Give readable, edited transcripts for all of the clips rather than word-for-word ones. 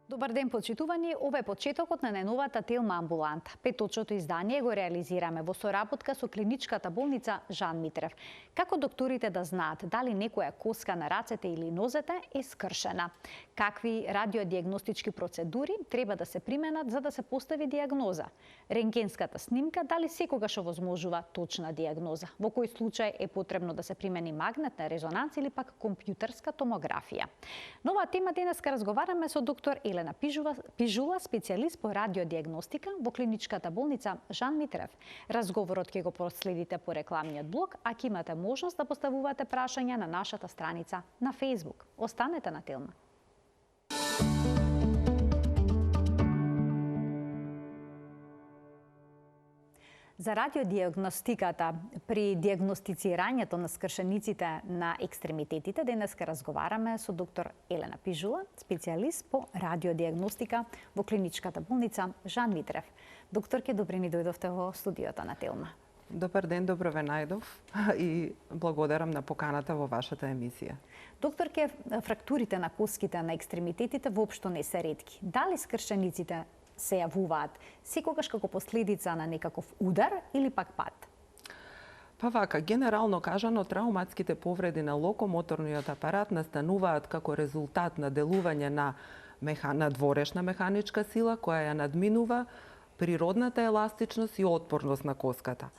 Добар ден, почитувани! Ова е почетокот на најновата Телма амбуланта. Петочното издание го реализираме во соработка со клиничката болница Жан Митрев. Како докторите да знаат дали некоја коска на рацете или нозете е скршена? Какви радиодиагностички процедури треба да се применат за да се постави диагноза? Рентгенската снимка дали секогаш овозможува точна диагноза? Во кој случај е потребно да се примени магнетна резонанс или пак компјутерска томографија? На оваа тема денеска разговараме со доктор Елена Пижула, специјалист по радиодиагностика во клиничката болница Жан Митрев. Разговорот ќе го проследите по рекламниот блок, а ќе имате можност да поставувате прашања на нашата страница на Facebook. Останете на Телма. За радиодиагностиката при диагностицирањето на скршениците на екстремитетите денеска разговараме со доктор Елена Пижула, специјалист по радиодиагностика во клиничката болница Жан Митрев. Докторке, добре ни дојдовте во студиото на Телма. Добар ден, добро ве најдов и благодарам на поканата во вашата емисија. Докторке, фрактурите на коските на екстремитетите воопшто не се ретки. Дали скршениците се јавуваат секогаш како последица на некаков удар или пак пат? Па вака, генерално кажано, трауматските повреди на локомоторниот апарат настануваат како резултат на делување на дворешна механичка сила која ја надминува природната еластичност и отпорност на коската.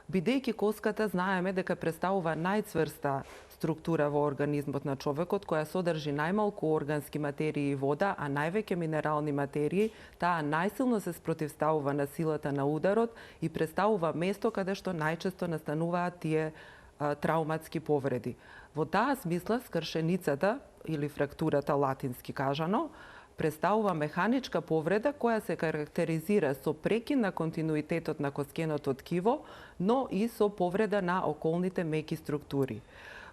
Бидејќи коската знаеме дека представува најцврста структура во организмот на човекот, која содржи најмалку органски материи и вода, а највеќе минерални материи, таа најсилно се спротивставува на силата на ударот и представува место каде што најчесто настануваат тие трауматски повреди. Во таа смисла, скршеницата или фрактурата латински кажано, представува механичка повреда која се карактеризира со прекин на континуитетот на коскеното ткиво, но и со повреда на околните меки структури.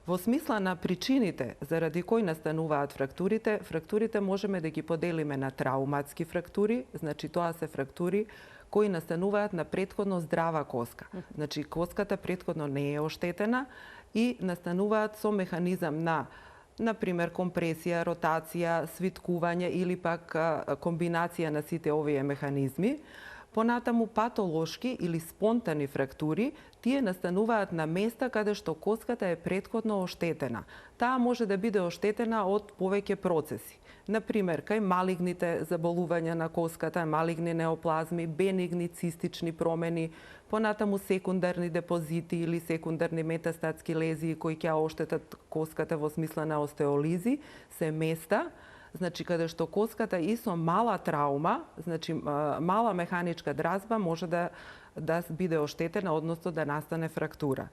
Во смисла на причините заради кои настануваат фрактурите можеме да ги поделиме на трауматски фрактури, значи тоа се фрактури кои настануваат на претходно здрава коска. Значи коската претходно не е оштетена и настануваат со механизам например, компресија, ротација, свиткување или пак комбинација на сите овие механизми. Понатаму патолошки или спонтани фрактури, тие настануваат на места каде што коската е претходно оштетена. Таа може да биде оштетена од повеќе процеси. Например, кај малигните заболувања на коската, малигни неоплазми, бенигни цистични промени, понатаму секундарни депозити или секундарни метастатски лезии кои ќе оштетат коската во смисла на остеолизи, се места значи каде што коската и со мала траума, значи мала механичка дразба може да биде оштетена, односно да настане фрактура.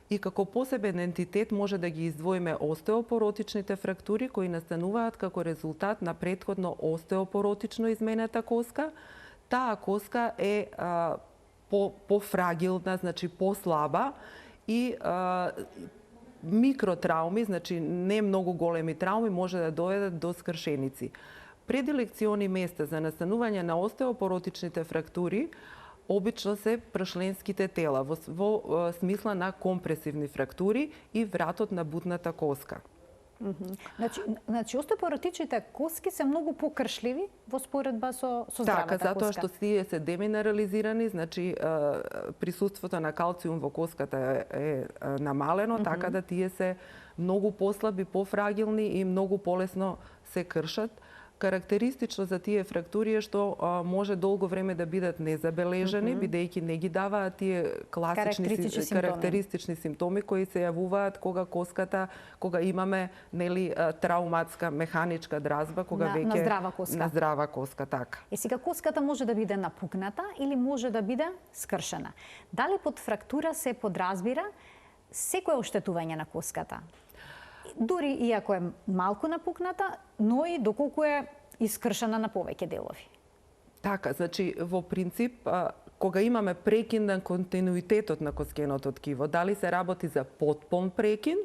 И како посебен ентитет може да ги издвоиме остеопоротичните фрактури кои настануваат како резултат на претходно остеопоротично изменета коска. Таа коска е пофрагилна, значи послаба и микротрауми, значи не многу големи трауми, може да доведат до скршеници. Предилекциони места за настанување на остеопоротичните фрактури обично се прашленските тела во смисла на компресивни фрактури и вратот на бутната коска. Значи остеопоротичните коски се многу покршливи во споредба со здравата коска. Така, затоа што тие се деминерализирани, значи присуството на калциум во коската е намалено, така да тие се многу послаби, пофрагилни и многу полесно се кршат. Карактеристично за тие фрактури е што може долго време да бидат незабележани, бидејќи не ги даваат тие класични карактеристични симптоми кои се јавуваат кога имаме трауматска механичка дразба, кога веќе на здрава коска, така. Сега коската може да биде напукната или може да биде скршена. Дали под фрактура се подразбира секое оштетување на коската? Дури иако е малку напукната, но и доколку е искршена на повеќе делови. Така, значи во принцип, кога имаме прекин на континуитетот на коскеното ткиво, дали се работи за потполн прекин,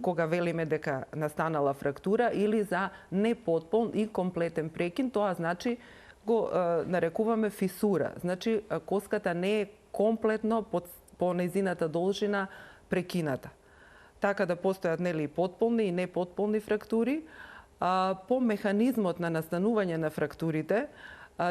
кога велиме дека настанала фрактура, или за непотполн и комплетен прекин, тоа значи го нарекуваме фисура. Значи коската не е комплетно по нејзината должина прекината. Така да постојат потполни и непотполни фрактури, По механизмот на настанување на фрактурите,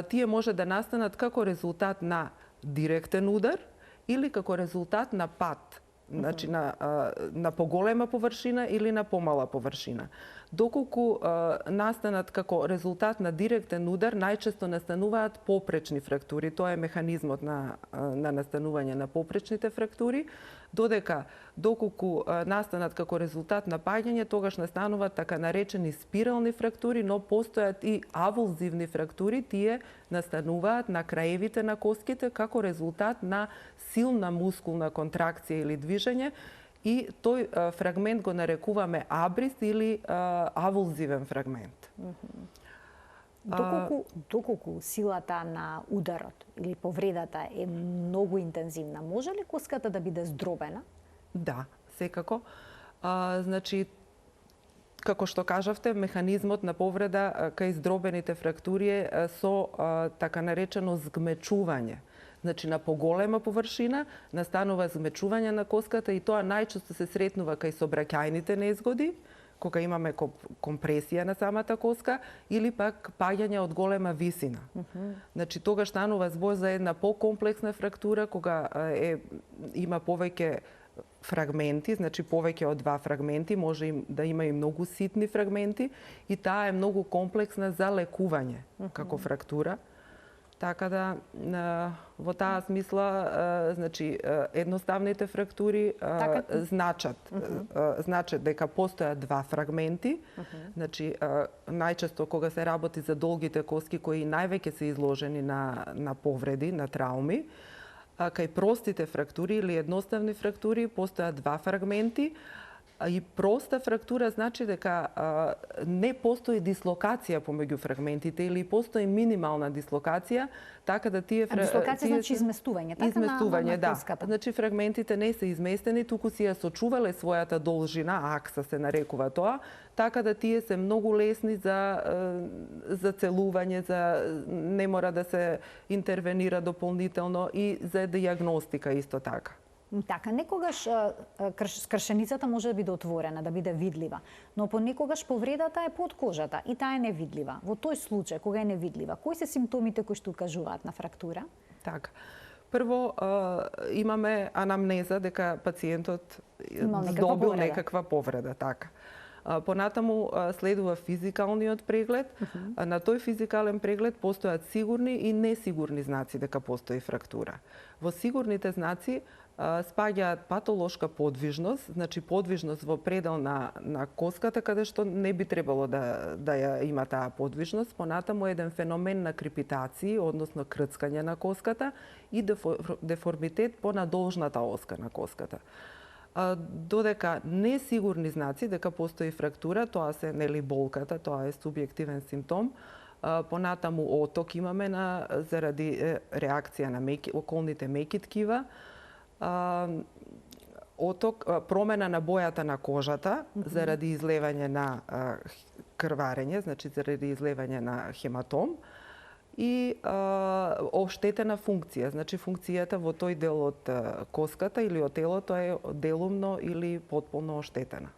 тие може да настанат како резултат на директен удар или како резултат на пад, значи на поголема површина или на помала површина. Доколку настанат како резултат на директен удар, најчесто настануваат попречни фрактури. Тоа е механизмот на настанување на попречните фрактури, доколку настанат како резултат на паѓање, тогаш настануваат така наречени спирални фрактури, но постојат и авулзивни фрактури, тие настануваат на краевите на коските како резултат на силна мускулна контракција или движење, и тој фрагмент го нарекуваме абрис или авулзивен фрагмент. Доколку силата на ударот или повредата е многу интензивна, може ли коската да биде здробена? Да, секако. Значи, како што кажавте, механизмот на повреда кај здробените фрактури е со така наречено згмечување. Значи, на поголема површина настанува згмечување на коската и тоа најчесто се сретнува кај сообраќајните незгоди, кога имаме компресија на самата коска, или пак паѓање од голема висина. Значи, тогаш станува збор за една покомплексна фрактура, кога има повеќе фрагменти, значи повеќе од два фрагменти, може да има и многу ситни фрагменти, и таа е многу комплексна за лекување како фрактура. Така да, во таа смисла, значи, едноставните фрактури значат дека постојат два фрагменти. Значи, најчесто кога се работи за долгите коски кои највеќе се изложени на повреди, на трауми, кај простите фрактури или едноставни фрактури постојат два фрагменти. И проста фрактура значи дека не постои дислокација помеѓу фрагментите или постои минимална дислокација, така да тие дислокација значи изместување, така изместување, на коската. Да. Значи фрагментите не се изместени, туку си ја сочувале својата должина, акса се нарекува тоа, така да тие се многу лесни за целување, не мора да се интервенира дополнително, и за дијагностика исто така. Така, некогаш скршеницата може да биде отворена, да биде видлива, но понекогаш повредата е под кожата и таа е невидлива. Во тој случај, кога е невидлива, кои се симптомите кои што укажуваат на фрактура? Така. Прво, имаме анамнеза дека пациентот добил некаква повреда. Така. Понатаму следува физикалниот преглед. На тој физикален преглед постојат сигурни и несигурни знаци дека постои фрактура. Во сигурните знаци спаѓаат патолошка подвижност, значи подвижност во предел на коската, каде што не би требало да ја има таа подвижност. Понатаму еден феномен на крепитација, односно крцкање на коската, и деформитет по надолжната оска на коската. Додека несигурни знаци дека постои фрактура, тоа се болката, тоа е субјективен симптом. Понатаму оток имаме заради реакција на околните меки ткива, оток, промена на бојата на кожата заради излевање на крварење, значи заради излевање на хематом, и оштетена функција, значи функцијата во тој дел од коската или од телото е делумно или потполно оштетена.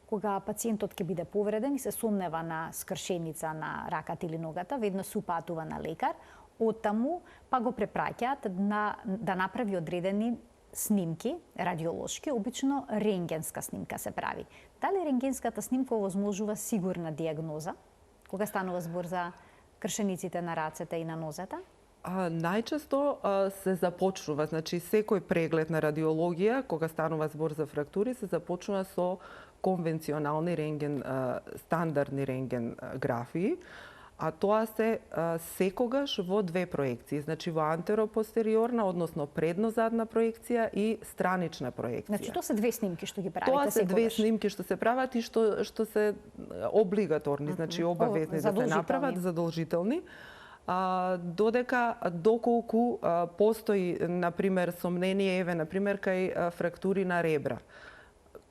Кога пациентот ќе биде повреден и се сомнева на скршеница на раката или ногата, веднаш се упатува на лекар, оттаму па го препраќаат да направи одредени снимки, радиолошки, обично рентгенска снимка се прави. Дали рентгенската снимка овозможува сигурна дијагноза, кога станува збор за кршениците на рацете и на нозете? Најчесто се започнува, значи секој преглед на радиологија, кога станува збор за фрактури, се започнува со конвенционални рентген, стандардни рентген графии, а тоа се секогаш во две проекции, значи во антеропостериорна, односно предно-задна проекција и странична проекција. Значи тоа се две снимки што ги правите секогаш? Тоа се две снимки што се прават и што се облигаторни, значи обавезни да се направат, задолжителни. Доколку постои, например, сомнение, например, кај фрактури на ребра.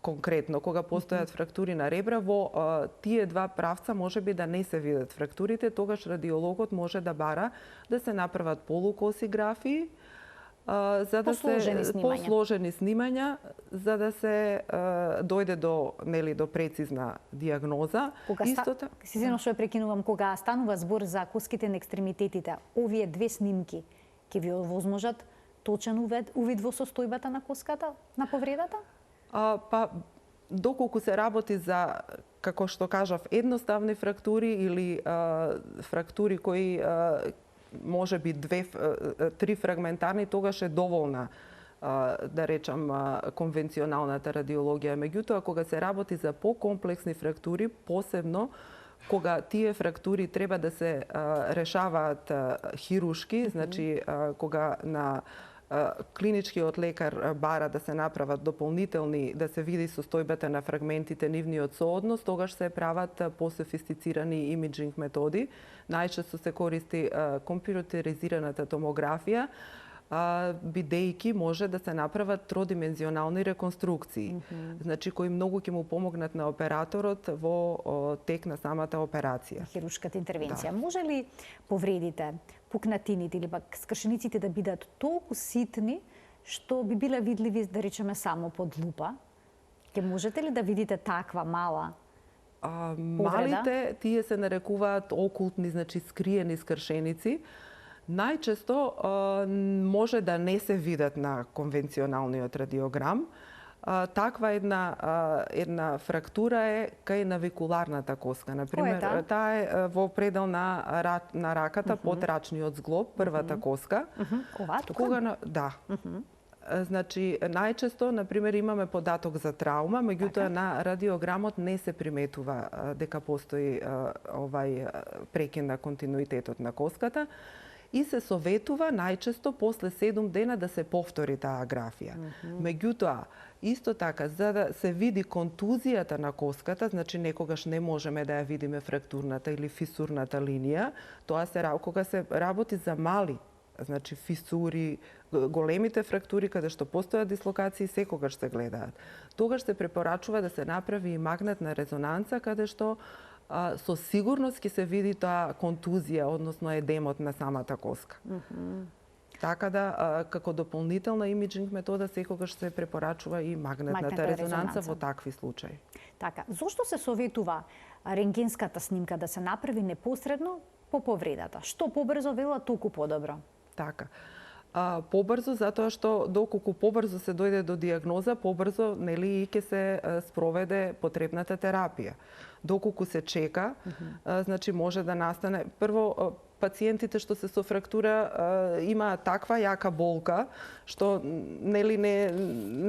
Конкретно, кога постојат фрактури на ребра, во тие два правца може би да не се видат фрактурите, тогаш радиологот може да бара да се направат полукоси графии, за да посложени снимања, за да се дојде до прецизна дијагноза. Сизено што ја прекинувам, кога станува збор за коските на екстремитетите, овие две снимки ќе ви овозможат точен увид во состојбата на коската, на повредата? Доколку се работи за, како што кажав, едноставни фрактури или фрактури кои може би 2-3 фрагментарни, тогаш е доволна, да речам, конвенционалната радиологија. Меѓутоа, кога се работи за покомплексни фрактури, посебно кога тие фрактури треба да се решаваат хирушки, значи кога на клиничкиот лекар бара да се направат дополнителни, да се види состојбата на фрагментите, нивниот сооднос, тогаш се прават пософистицирани имиджинг методи. Најчесто се користи компјутеризираната томографија, бидејќи може да се направат тродимензионални реконструкции, значи кои многу ќе му помогнат на операторот во тек на самата операција. Хирушката интервенција. Може ли повредите, пукнатините или пак скршениците да бидат толку ситни што би биле видливи, да речеме, само под лупа? Ке можете ли да видите таква мала повреда? Малите, тие се нарекуваат окултни, значи скриени скршеници. Најчесто може да не се видат на конвенционалниот радиограм. Таква една фрактура е кај навикуларната коска. Например, таа е во предел на раката под рачниот зглоб, првата коска. Ова тука? Да. Значи, најчесто, например, имаме податок за траума, меѓутоа на радиограмот не се приметува дека постои овај прекин на континуитетот на коската. И се советува најчесто после 7 дена да се повтори таа графија. Меѓутоа, исто така, за да се види контузијата на коската, значи некогаш не можеме да ја видиме фрактурната или фисурната линија, тоа кога се работи за мали, значи фисури, големите фрактури каде што постојат дислокации, секогаш се гледаат. Тогаш се препорачува да се направи и магнетна резонанца каде што со сигурност ќе се види таа контузија, односно едемот на самата коска. Така да, како дополнителна имиджинг метода, секогаш се препорачува и магнетната резонанца во такви случаи. Така, зошто се советува рентгенската снимка да се направи непосредно по повредата? Што побрзо велат, толку подобро? Така. Побрзо, затоа што доколку побрзо се дојде до дијагноза, побрзо и ќе се спроведе потребната терапија. Доколку се чека, значи може да настане прво пациентите што се со фрактура имаат таква јака болка што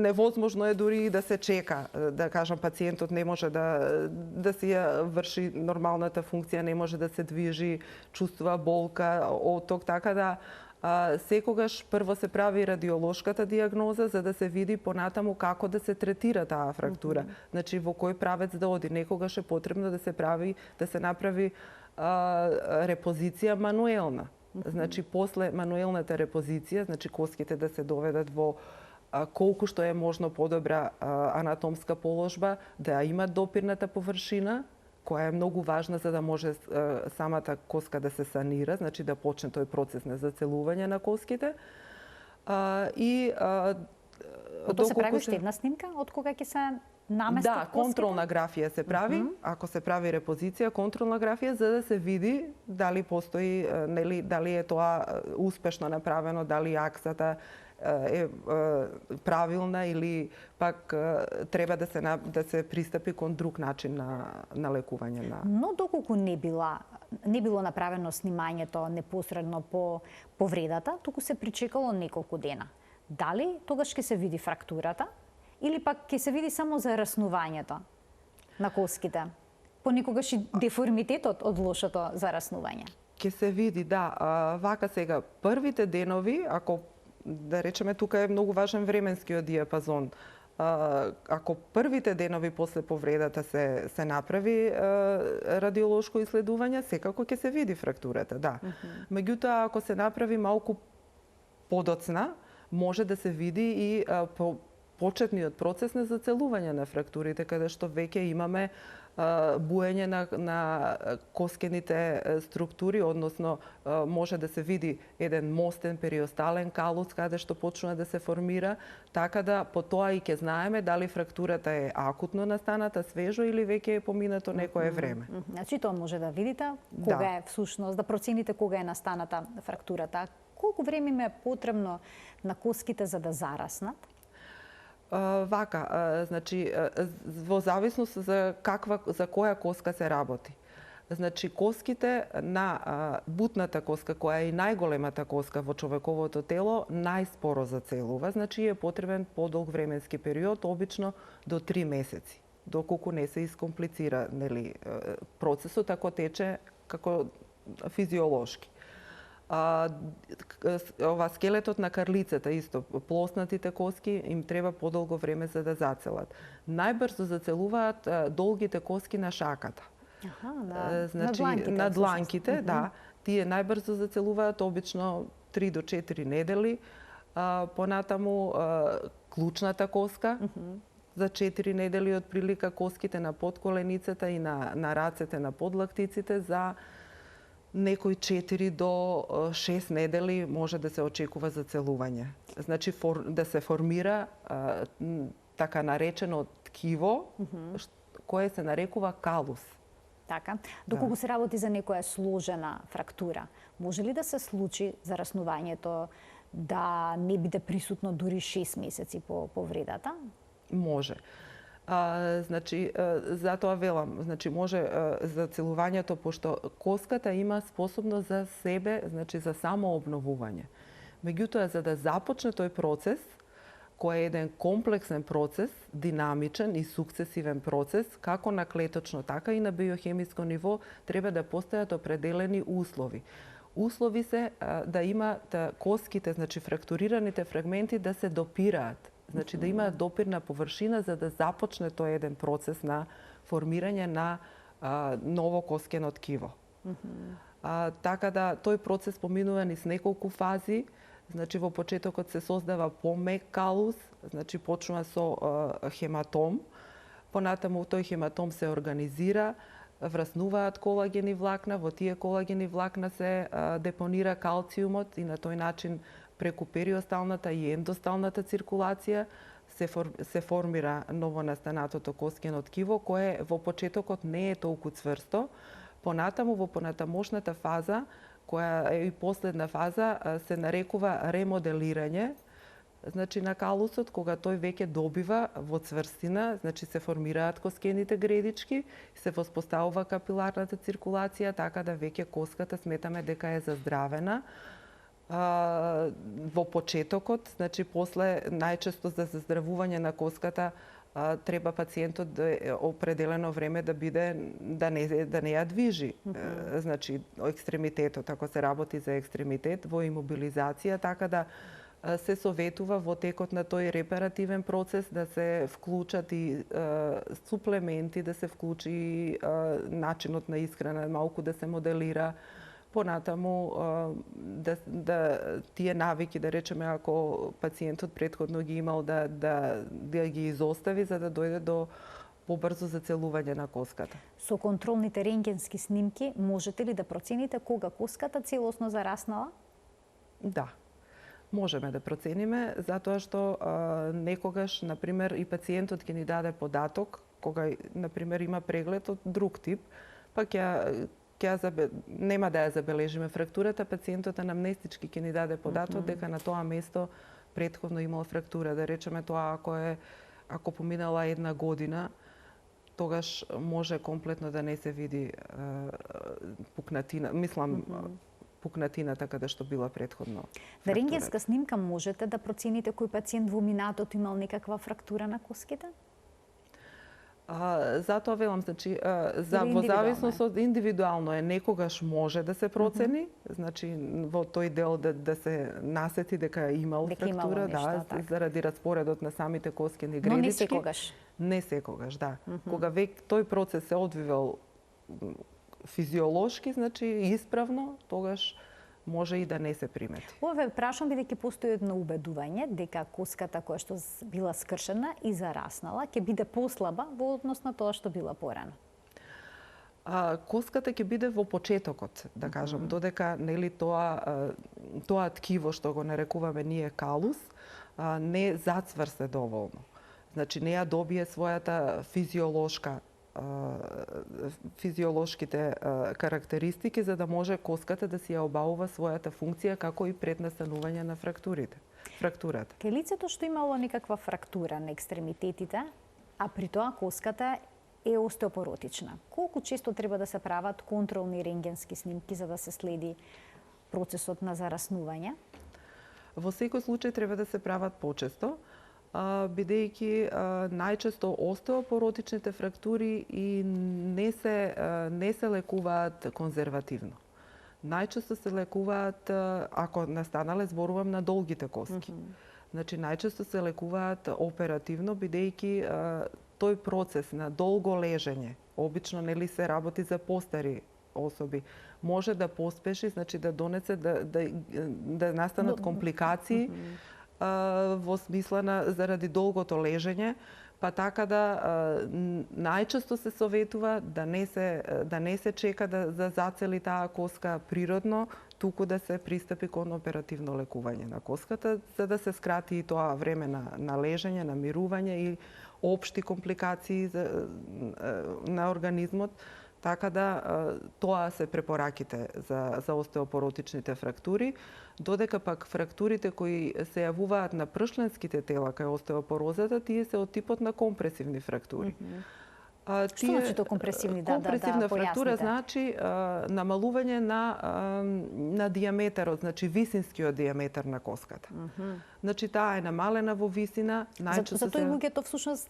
невозможно е дури да се чека. Да кажам, пациентот не може да си ја врши нормалната функција, не може да се движи, чувствува болка, оток, така да секогаш прво се прави радиолошката дијагноза за да се види понатаму како да се третира таа фрактура. Значи во кој правец да оди. Некогаш е потребно да се направи репозиција мануелна. Значи после мануелната репозиција, значи коските да се доведат во колку што е можно подобра анатомска положба, да имат допирната површина, која е многу важна за да може самата коска да се санира, значи да почне тој процес на зацелување на коските. Тоа се прави уште една снимка од кога ќе се наместат коските? Да, контролна графија се прави, ако се прави репозиција, контролна графија за да се види дали постои, дали е тоа успешно направено, дали аксата е правилна или пак треба да се пристапи кон друг начин на лекување на. Но доколку не било направено снимањето непосредно по повредата, туку се причекало неколку дена. Дали тогаш ќе се види фрактурата или пак ќе се види само зараснувањето на коските? Понекогаш и деформитетот од лошото зараснување. Ќе се види, да. Вака сега, првите денови, ако да речеме, тука е многу важен временскиот диапазон. Ако првите денови после повредата се направи радиолошко исследување, секако ќе се види фрактурата, да. Меѓутоа, ако се направи малку подоцна, може да се види и почетниот процес на зацелување на фрактурите, каде што веќе имаме буење на коскените структури, односно може да се види еден мостен периостален калус каде што почнува да се формира, така да по тоа и ќе знаеме дали фрактурата е акутно настаната, свежо или веќе е поминато некое време. Значи тоа може да видите кога е всушност, да процените кога е настаната фрактурата. Колку време им е потребно на коските за да зараснат? Значи во зависност за која коска се работи. Значи коските на бутната коска, која е и најголемата коска во човековото тело, најспоро зацелува, значи е потребен подолг временски период, обично до 3 месеци, доколку не се искомплицира, нели, процесот ако тече како физиолошки. Скелетот на карлицата исто, плоснатите коски им треба подолго време за да зацелат. Најбрзо зацелуваат долгите коски на шаката. Значи на дланките, да, тие најбрзо зацелуваат, обично 3 до 4 недели. Понатаму клучната коска за 4 недели од прилика, коските на подколеницата и на рацете, на подлактиците за некои 4 до 6 недели може да се очекува зацелување. Значи да се формира така наречено ткиво, кое се нарекува калус. Така. Доколку се работи за некоја сложена фрактура, може ли да се случи зараснувањето да не биде присутно дури 6 месеци по повредата? Може. Значи, затоа велам, значи може зацелувањето, пошто коската има способност за себе, значи за самообновување. Меѓутоа, за да започне тој процес, кој е еден комплексен процес, динамичен и сукцесивен процес, како на клеточно, така и на биохемиско ниво, треба да постојат определени услови. Услови се да имаат коските, значи фрактурираните фрагменти да се допираат. Значи да имаат допирна површина за да започне тој еден процес на формирање на ново коскено ткиво. Така да тој процес поминува низ неколку фази. Значи во почетокот се создава помек калус, значи почнува со хематом. Понатаму тој хематом се организира, враснуваат колагени влакна, во тие колагени влакна се депонира калциумот и на тој начин преку периосталната и ендосталната циркулација се формира новонастанатото коскено ткиво, кое во почетокот не е толку цврсто. Понатаму во понатамошната фаза, која е и последна фаза, се нарекува ремоделирање, значи на калусот, кога тој веќе добива во цврстина, значи се формираат коскените гредички, се воспоставува капиларната циркулација, така да веќе коската сметаме дека е заздравена. Во почетокот, значи после најчесто за заздравување на коската треба пациентот да определено време да биде да не ја движи. Значи екстремитетот, ако се работи за екстремитет, во имобилизација, така да се советува во текот на тој репаративен процес да се вклучат и суплементи, да се вклучи начинот на исхрана, малку да се моделира. Понатаму тие навики, да речеме, ако пациентот претходно ги имал да ги изостави за да дојде до побрзо зацелување на коската. Со контролните рентгенски снимки можете ли да процените кога коската целосно зараснала? Да. Можеме да процениме, затоа што некогаш, например, и пациентот ќе ни даде податок, кога, например, има преглед од друг тип, па нема да ја забележиме фрактурата, пациентот анамнестички ќе ни даде податок дека на тоа место претходно имал фрактура. Да речеме тоа ако поминала 1 година, тогаш може комплетно да не се види пукнатина, мислам пукнатината каде што била претходно. На рентгенска снимка можете да процените кој пациент во минатото имал некаква фрактура на коските? Затоа велам, значи, во зависност од индивидуално е, некогаш може да се процени, значи во тој дел да се насети дека имал фрактура, да, заради распоредот на самите коскени гредички. Но не секогаш. Не секогаш, да. Кога веќе тој процес се одвивел физиолошки, значи исправно, тогаш може и да не се примети. Ова ве прашам бидејќи постои едно убедување дека коската која што била скршена и зараснала ќе биде послаба во однос на тоа што била порано. Коската ќе биде во почетокот, да кажам, додека нели тоа ткиво што го нарекуваме ние калус не зацврсе доволно. Значи не ја добие својата физиолошките карактеристики за да може коската да си ја обавува својата функција како и пред настанување на фрактурата. Кај лицето што имало некаква фрактура на екстремитетите, а при тоа коската е остеопоротична. Колку често треба да се прават контролни рентгенски снимки за да се следи процесот на зараснување? Во секој случај треба да се прават почесто, бидејќи најчесто остеопоротичните фрактури и не се лекуваат конзервативно. Најчесто се лекуваат, ако настанале, зборувам на долгите коски. Значи најчесто се лекуваат оперативно, бидејќи тој процес на долго лежење, обично нели се работи за постари особи, може да поспеши, значи да донесе да настанат компликации во смисла заради долгото лежење, па така да најчесто се советува да не се чека да зацели таа коска природно, туку да се пристапи кон оперативно лекување на коската, за да се скрати и тоа време на лежење, на мирување и општи компликации на организмот. Така да тоа се препораките за остеопоротичните фрактури, додека пак фрактурите кои се јавуваат на пршленските тела кај остеопорозата, тие се од типот на компресивни фрактури. Што значи тоа компресивни? Компресивна фрактура значи намалување на диаметерот, значи висинскиот диаметер на коската. Значи таа е намалена во висина, најчесто за тој луѓето всушност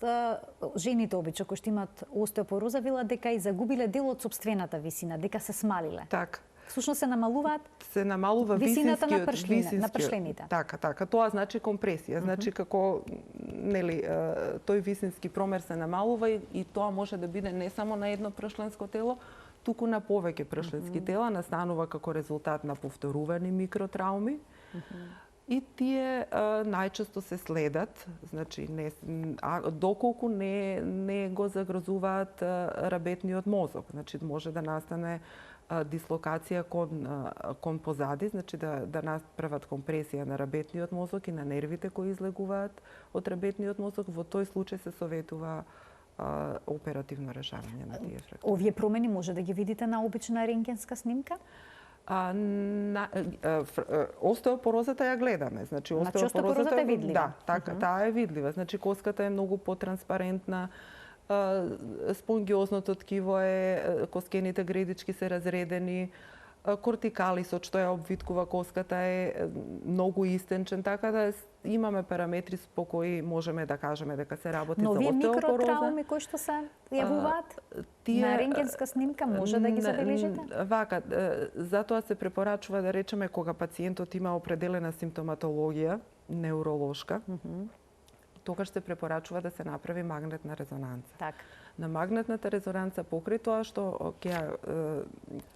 жените обично кои што имаат остеопороза велат дека и загубиле дел од сопствената висина, дека се смалиле. Така. Всушност се намалува висината на пршлените. Така. Тоа значи компресија. Значи како нели тој висински промер се намалува и тоа може да биде не само на едно пршленско тело, туку на повеќе пршленски тела, настанува како резултат на повторувани микротрауми. И тие најчесто се следат, значи доколку не го загрозуваат рабетниот мозок. Значи може да настане дислокација кон позади, значи да направат компресија на рабетниот мозок и на нервите кои излегуваат од рабетниот мозок. Во тој случај се советува оперативно решавање на тие фрактури. Овие промени може да ги видите на обична рентгенска снимка? Остеопорозата ја гледаме. Значи остеопорозата е видлива. Да, така, таа е видлива. Значи коската е многу потранспарентна, спонгиозното ткиво е, коскените гредички се разредени, кортикалисот што ја обвиткува коската е многу истенчен, така да имаме параметри по кои можеме да кажеме дека се работи за остеопороза. Но овие микротрауми кои што се јавуваат на рентгенска снимка може да ги забележите? Вака, затоа се препорачува да речеме кога пациентот има определена симптоматологија неуролошка, тогаш се препорачува да се направи магнетна резонанца. Така. На магнетната резонанца покрај тоа што ќе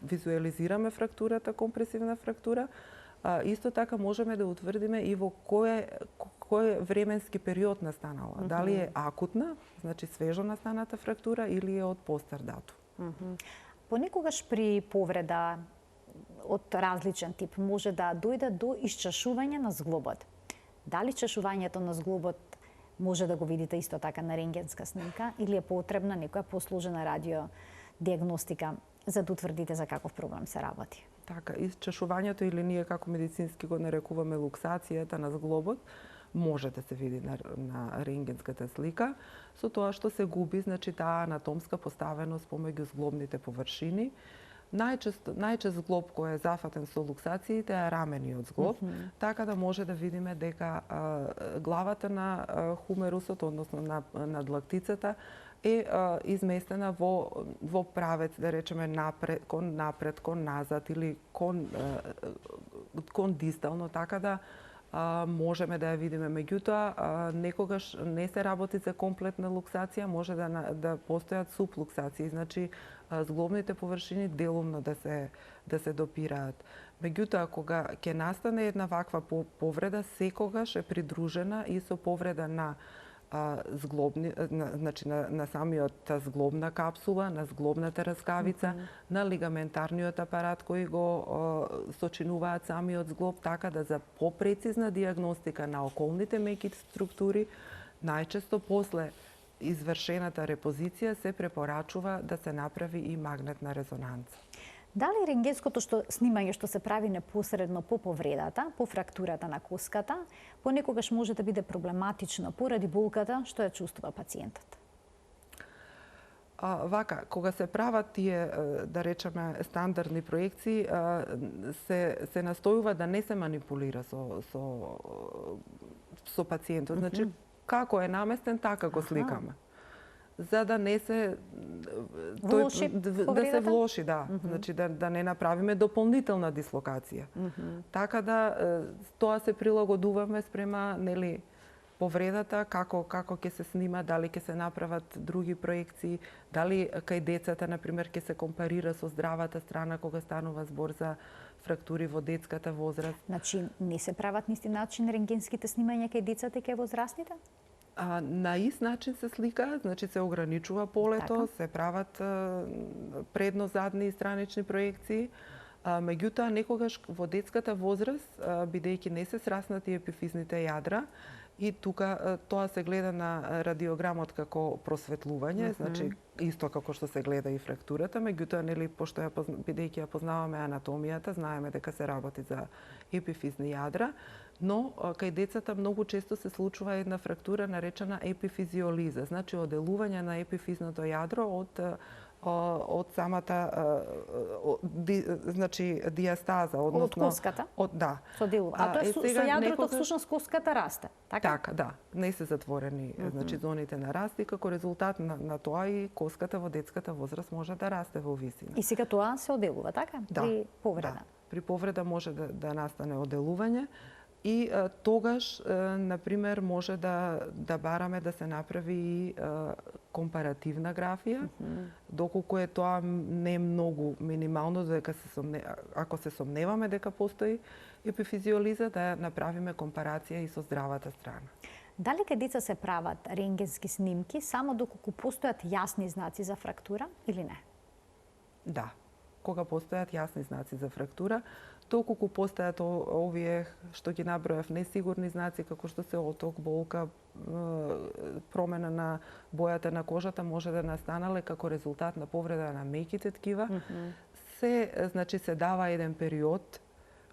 визуализираме фрактурата, компресивна фрактура, исто така можеме да утврдиме и во кој временски период настанала. Дали е акутна, значи свежо настаната фрактура или е од постар датум. Понекогаш при повреда од различен тип може да дојде до исчашување на зглобот. Дали чашувањето на зглобот може да го видите исто така на рентгенска снимка или е потребна некоја посложена радиодиагностика за да утврдите за каков проблем се работи? Така, исчашувањето или ние како медицински го нарекуваме луксацијата на зглобот може да се види на рентгенската слика, со тоа што се губи, значи таа анатомска поставеност помеѓу зглобните површини. Најчест зглоб кој е зафатен со луксациите е рамениот зглоб, така да може да видиме дека главата на хумерусот, односно на длактицата, е изместена во правец, да речеме напред, кон назад или кон дистално, така да можеме да ја видиме. Меѓутоа, некогаш не се работи за комплетна луксација, може да постојат сублуксации, значи зглобните површини делумно да се допираат. Меѓутоа, кога ќе настане една ваква повреда, секогаш е придружена и со повреда на значи на самиот зглобна капсула, на зглобната раскавица, на лигаментарниот апарат кој го сочинуваат самиот зглоб, така да за попрецизна дијагностика на околните меки структури, најчесто после извршената репозиција се препорачува да се направи и магнетна резонанца. Дали рентгенското снимање што се прави непосредно по повредата, по фрактурата на коската, понекогаш може да биде проблематично поради болката што ја чувствува пациентот? Вака, кога се прават тие, да речеме, стандардни проекции, се настојува да не се манипулира со пациентот. Значи, како е наместен, така го сликаме. За да не се влоши да се влоши, да. Значи да не направиме дополнителна дислокација. Така да тоа се прилагодуваме спрема повредата, како ќе се снима, дали ќе се направат други проекции, дали кај децата на пример ќе се компарира со здравата страна кога станува збор за фрактури во детската возраст. Значи не се прават на исти начин рентгенските снимања кај децата и кај возрастните? На ист начин се сликаат, значи се ограничува полето, се прават предно-задни и странични проекции. Меѓутоа, некогаш во детската возраст, бидејќи не се сраснати епифизните јадра, и тука тоа се гледа на радиограмот како просветлување, значи исто како што се гледа и фрактурата, меѓутоа пошто бидејќи ја познаваме анатомијата, знаеме дека се работи за епифизни јадра, но кај децата многу често се случува една фрактура наречена епифизиолиза, значи оделување на епифизното јадро од самата значи диастаза, односно од коската. Да. Со делува. А тоа со јадрото всушност коската расте, така? Така, да. Не се затворени значи зоните на раст и како резултат на тоа и коската во детската возраст може да расте во висина. И сега тоа се оделува, така? При повреда. Да. При повреда може да настане оделување. И тогаш, например, може да бараме да се направи и компаративна графија, доколку е тоа не многу минимално, ако се сомневаме дека постои епифизиолиза, да направиме компарација и со здравата страна. Дали кај деца се прават рентгенски снимки само доколку постојат јасни знаци за фрактура или не? Да. Кога постојат јасни знаци за фрактура, толку постојат овие што ги набројав несигурни знаци, како што се оток, болка, промена на бојата на кожата може да настанале како резултат на повреда на меките ткива. Значи се дава еден период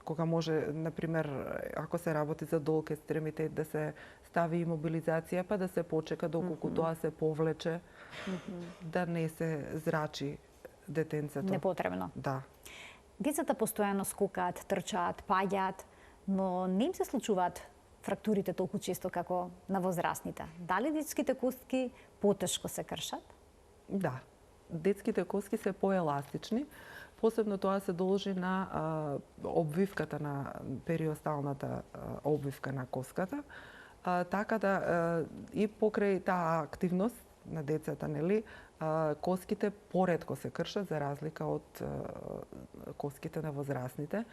кога може, например, ако се работи за долг екстремитет, да се стави имобилизација, па да се почека доколку тоа се повлече, да не се зрачи детенцето. Непотребно. Да. Децата постојано скокаат, трчаат, паѓаат, но не им се случуваат фрактурите толку често како на возрастните. Дали детските костки потешко се кршат? Да. Детските костки се поеластични. Посебно тоа се должи на обвивката на периосталната обвивка на коската. Така да и покрај таа активност на децата, коските поретко се кршат за разлика од коските на возрастните.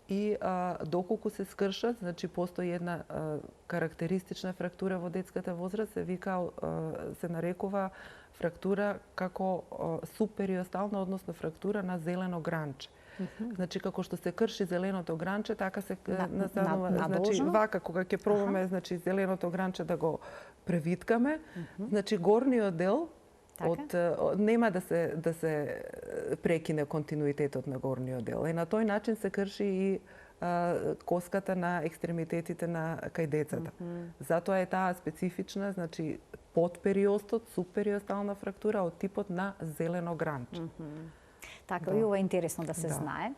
И доколку се скршат, значи постои една карактеристична фрактура во детската возраст, се нарекува фрактура како субпериостална, односно фрактура на зелено гранче. Значи како што се крши зеленото гранче, така се настанува, значи вака кога ќе пробаме значи зеленото гранче да го превиткаме, значи горниот дел нема да се прекине континуитетот на горниот дел. И на тој начин се крши и коската на екстремитетите на кај децата. Затоа е таа специфична, значи подпериостот, субпериостална фрактура од типот на зелено гранче. Така, и ова е интересно да се знае.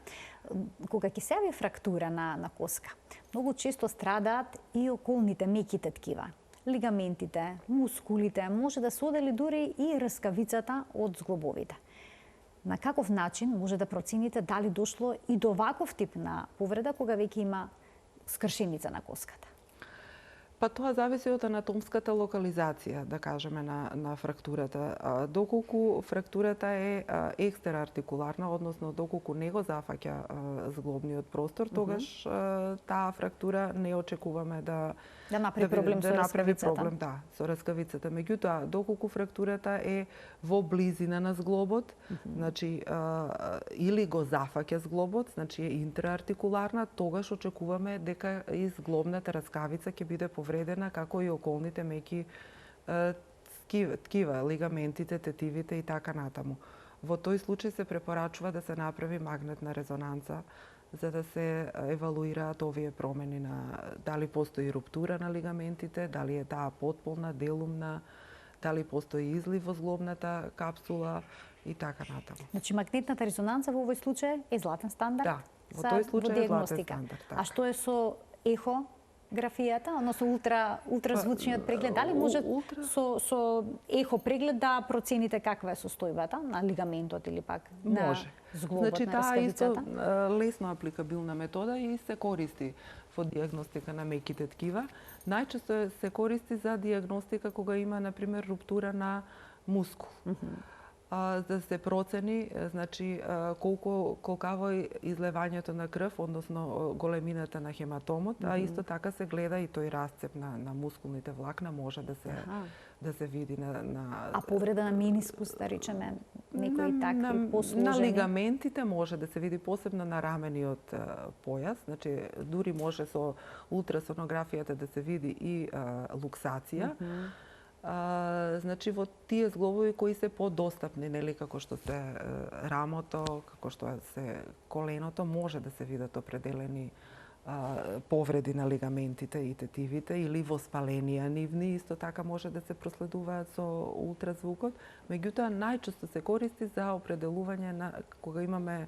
Кога ќе се јави фрактура на коска, многу често страдаат и околните меките ткива. Лигаментите, мускулите, може да се одели дури и раскавицата од зглобовите. На каков начин може да процените дали дошло и до ваков тип на повреда кога веќе има скршеница на коската? Па тоа зависи од анатомската локализација, да кажеме, на фрактурата. Доколку фрактурата е екстерартикуларна, односно доколку не го зафаќа зглобниот простор, тогаш таа фрактура не очекуваме да направи проблем со раскавицата. Да, со раскавицата. Меѓутоа, доколку фрактурата е во близина на зглобот, значи или го зафаќа зглобот, значи е интерартикуларна, тогаш очекуваме дека и зглобната раскавица ќе биде повредена, како и околните меки ткива, лигаментите, тетивите и така натаму. Во тој случај се препорачува да се направи магнетна резонанца за да се евалуираат овие промени на дали постои руптура на лигаментите, дали е таа потполна, делумна, дали постои излив во зглобната капсула и така натаму. Значи магнетната резонанца во овој случај е златен стандард? Да, во тој случај е златен стандард. А што е со ехографијата, односно ултразвучниот преглед? Дали може со ехо преглед да процените каква е состојбата на лигаментот или пак на зглобот, значи, на раскавицата? Значи, таа исто лесно апликабилна метода и се користи во дијагностика на меките ткива. Најчесто се користи за дијагностика кога има, например, руптура на мускул. Да се процени, значи, колкаво е излевањето на крв, односно големината на хематомот, а исто така се гледа и тој расцеп на мускулните влакна, може да се види на А повреда на менискус, да речеме, некои такви посложени? На лигаментите може да се види, посебно на рамениот појас, значи дури може со ултрасонографијата да се види и луксација. Значи во тие зглобови кои се подостапни, нели, како што се рамото, како што се коленото, може да се видат определени повреди на лигаментите и тетивите или воспаленија нивни, исто така може да се проследуваат со ултразвукот. Меѓутоа, најчесто се користи за определување на кога имаме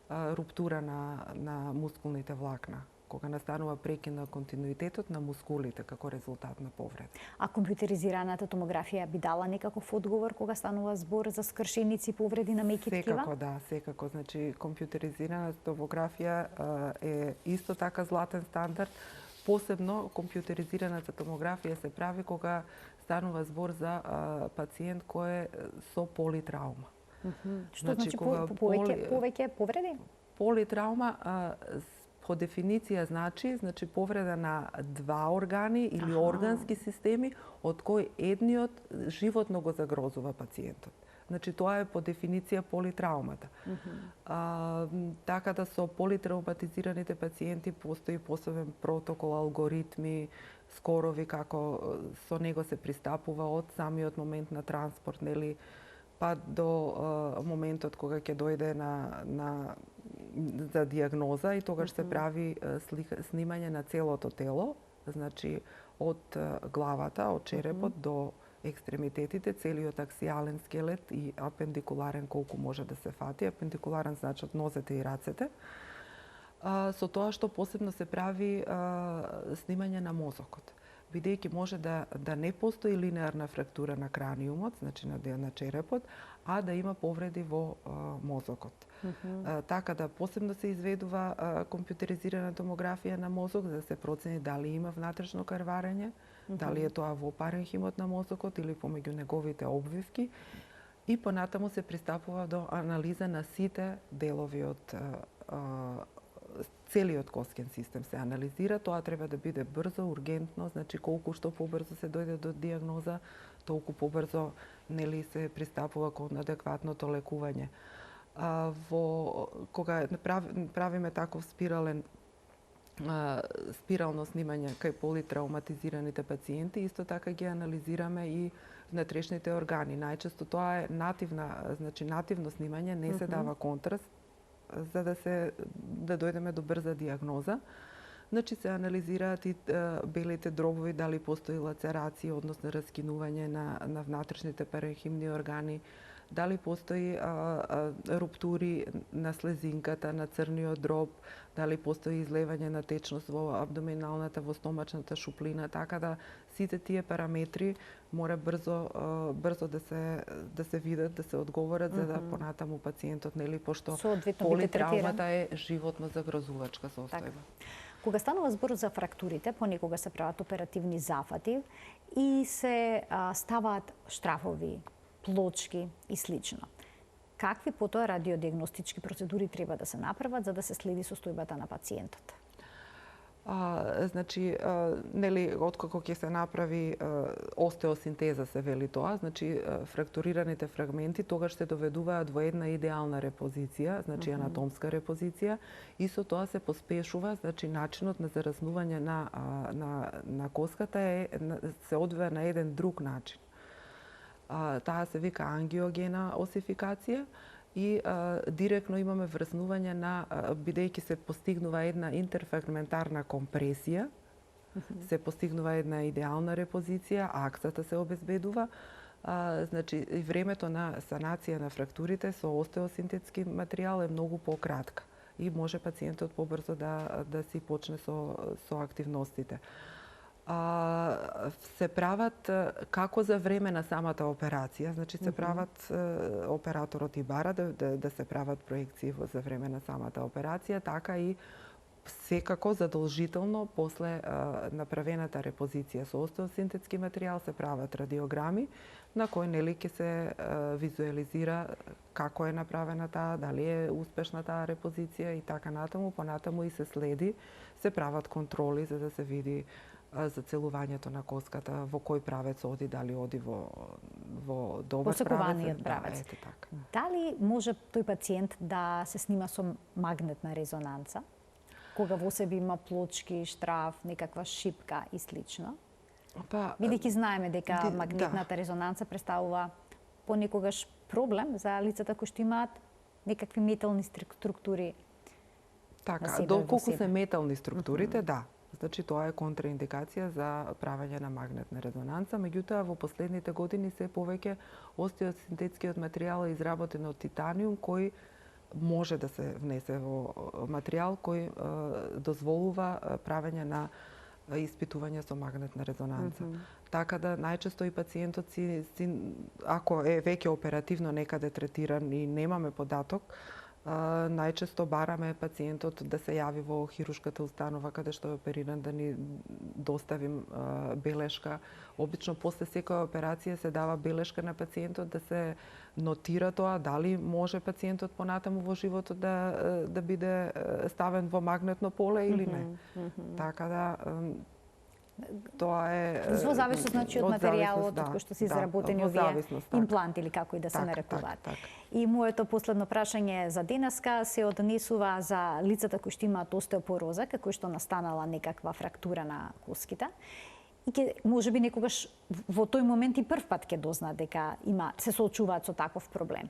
руптура на мускулните влакна, кога настанува прекин на континуитетот на мускулите како резултат на повреда. А компјутеризираната томографија би дала некаков одговор кога станува збор за скршеници, повреди на меки ткива? Секако, да, секако. Значи, компјутеризираната томографија е исто така златен стандард. Посебно, компјутеризираната томографија се прави кога станува збор за пациент кој е со политраума. Што значи повеќе повреди? Политраума по дефиниција значи повреда на два органи или органски системи, од кој едниот животно го загрозува пациентот. Значи, тоа е по дефиниција политраумата. Така да со политрауматизираните пациенти постои посебен протокол, алгоритми, скорови, како со него се пристапува од самиот момент на транспорт, нели, па до моментот кога ќе дојде за дијагноза и тогаш се прави снимање на целото тело, значи од главата, од черепот до екстремитетите, целиот аксијален скелет и апендикуларен колку може да се фати. Апендикуларен значи од нозете и рацете. Со тоа што посебно се прави снимање на мозокот, бидејќи може да не постои линеарна фрактура на краниумот, значи на черепот, а да има повреди во мозокот. Така да посебно се изведува компјутеризирана томографија на мозок за да се процени дали има внатрешно карварење, дали е тоа во паренхимот на мозокот или помеѓу неговите обвивки, и понатаму се пристапува до анализа на сите делови од целиот коскен систем се анализира. Тоа треба да биде брзо, ургентно, значи колку што побрзо се дојде до дијагноза, толку побрзо нели се пристапува кон адекватното лекување. Кога правиме таков спирално снимање кај политрауматизираните пациенти, исто така ги анализираме и внатрешните органи. Најчесто тоа е нативно снимање, не се дава контраст, за да дојдеме до брза дијагноза. Значи се анализираат и белите дробови, дали постои лацерација, односно раскинување на внатрешните паренхимни органи, дали постои руптури на слезинката, на црниот дроб, дали постои излевање на течност во абдоминалната, во стомачната шуплина, така да сите тие параметри мора брзо да се видат, да се одговорат за да понатаму пациентот, нели, пошто политраумата е животно загрозувачка состојба. Кога станува збор за фрактурите, понекога се прават оперативни зафати и се ставаат штрафови, плочки и слично. Какви потоа радиодиагностички процедури треба да се направат за да се следи состојбата на пациентот? Нели, откако ќе се направи остеосинтеза, се вели тоа, фрактурираните фрагменти тогаш се доведуваат во една идеална репозиција, анатомска репозиција, и со тоа се поспешува, начинот на заразнување на коската се одвива на еден друг начин. Таа се вика ангиогена осификација и директно имаме врзнување бидејќи се постигнува една интерфрагментарна компресија, се постигнува една идеална репозиција, аксата се обезбедува, и времето на санација на фрактурите со остеосинтетски материјал е многу пократка и може пациентот побрзо да си почне со активностите. Се прават како за време на самата операција, се прават, операторот и бара да се прават проекции за време на самата операција, така и секако задолжително после направената репозиција со остеосинтетски материјал се прават радиограми на кои ќе се визуализира како е направена таа, дали е успешна таа репозиција и така натаму, понатаму и се следи, се прават контроли за да се види за целувањето на коската, во кој правец оди, дали оди во добар посекуваниот правец. Така. Дали може тој пациент да се снима со магнетна резонанца, кога во себе има плочки, штраф, некаква шипка и слично? Бидејќи знаеме дека магнетната резонанца представува понекогаш проблем за лицата кои што имаат некакви метални структури. Така, доколку се метални структурите, да. Тоа е контраиндикација за правење на магнетна резонанца, меѓутоа во последните години се повеќе остеосинтетскиот материјал е изработен од титаниум кој може да се внесе во материјал кој дозволува правење на испитување со магнетна резонанца. Така да најчесто и пациентот ако е веќе оперативно некаде третиран и немаме податок, најчесто бараме пациентот да се јави во хируршката установа каде што е опериран, да ни доставим белешка. Обично после секоја операција се дава белешка на пациентот да се нотира тоа дали може пациентот понатаму во животот да биде ставен во магнетно поле или не. Така да тоа е во зависност од материјалот од кој што се изработени овие импланти или како и да се нарекуваат. И моето последно прашање за денеска се однесува за лицата кои што имаат остеопороза, како што настанала некаква фрактура на коските. И можеби некогаш во тој момент и прв пат ќе дознаат дека се соочуваат со таков проблем.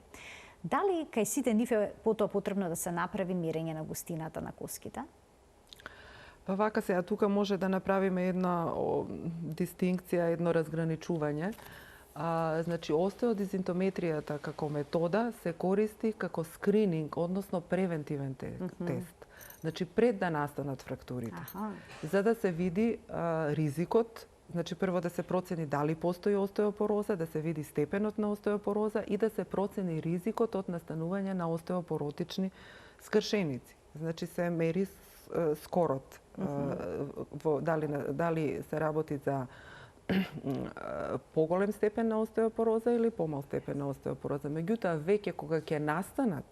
Дали кај сите нив е потоа потребно да се направи мерење на густината на коските? Вака сега тука може да направиме една дистинкција, едно разграничување. Остеодезинтометријата како метода се користи како скрининг, односно превентивен тест. Пред да настанат фрактурите. За да се види ризикот, прво да се процени дали постои остеопороза, да се види степенот на остеопороза и да се процени ризикот од настанување на остеопоротични скршеници. Се мери скорот. Дали се работи за поголем степен на остеопороза или помал степен на остеопороза. Меѓутоа, веќе кога ќе настанат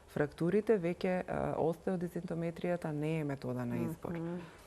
фрактурите, веќе остеодезинтометријата не е метода на избор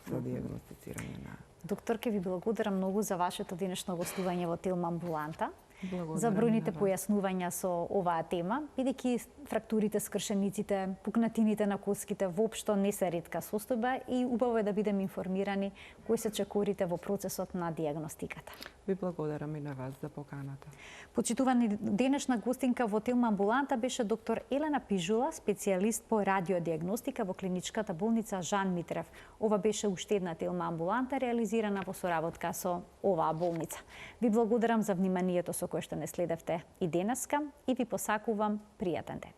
за диагностицирање на... Докторке, ви благодарам многу за вашето денешно гостување во Телм амбуланта. Благодарам за бројните појаснувања со оваа тема, бидејќи фрактурите, скршениците, пукнатините на коските воопшто не се ретка состојба и убаво е да бидеме информирани кои се чекорите во процесот на диагностиката. Ви благодарам и на вас за поканата. Почитувани, денешна гостинка во Телм амбуланта беше доктор Елена Пижула, специјалист по радиодиагностика во клиничката болница Жан Митрев. Ова беше уште една Телм амбуланта реализирана во соработка со оваа болница. Ви благодарам за вниманието со кое што не следевте и денеска и ви посакувам пријатен ден.